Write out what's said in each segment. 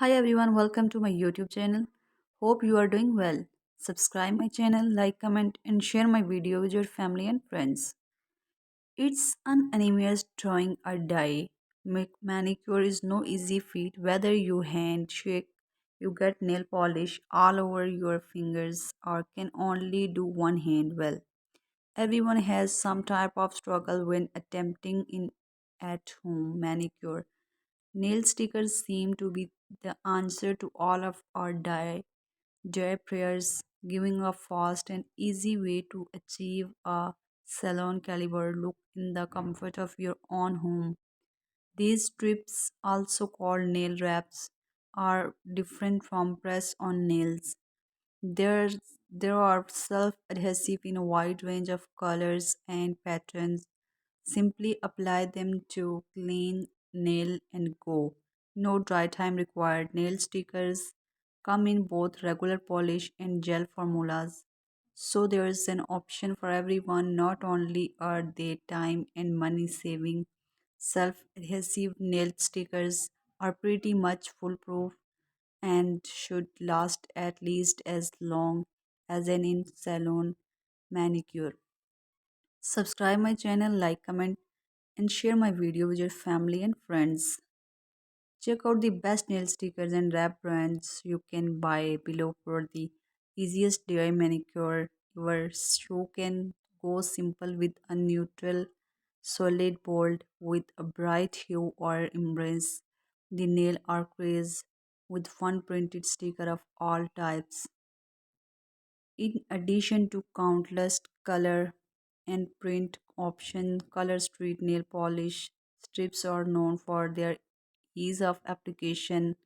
Hi everyone, welcome to my YouTube channel. Hope you are doing well. Subscribe my channel, like, comment and share my video with your family and friends. It's an anonymous drawing or die. Manicure is no easy feat. Whether you hand shake, you get nail polish all over your fingers or can only do one hand well. Everyone has some type of struggle when attempting in at home manicure. Nail stickers seem to be the answer to all of our day prayers, giving a fast and easy way to achieve a salon caliber look in the comfort of your own home. These strips, also called nail wraps, are different from press on nails. There's, there are self adhesive in a wide range of colors and patterns. Simply apply them to clean nail and go. No dry time required. Nail stickers come in both regular polish and gel formulas. So there's an option for everyone. Not only are they time and money saving, self adhesive nail stickers are pretty much foolproof and should last at least as long as an in salon manicure. Subscribe my channel, like, comment and share my video with your family and friends. Check out the best nail stickers and wrap brands you can buy below for the easiest DIY manicure. Your shoe can go simple with a neutral, solid bold with a bright hue or embrace the nail art craze with fun printed sticker of all types. In addition to countless color and print options, Color Street nail polish strips are known for their ease of application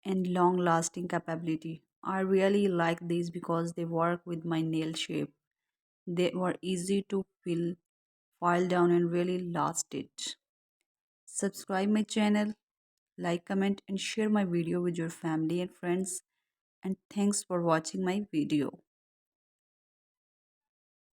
and long lasting capability. I really like these because they work with my nail shape. They were easy to fill, file down, and really last it. Subscribe my channel, like, comment, and share my video with your family and friends. And thanks for watching my video.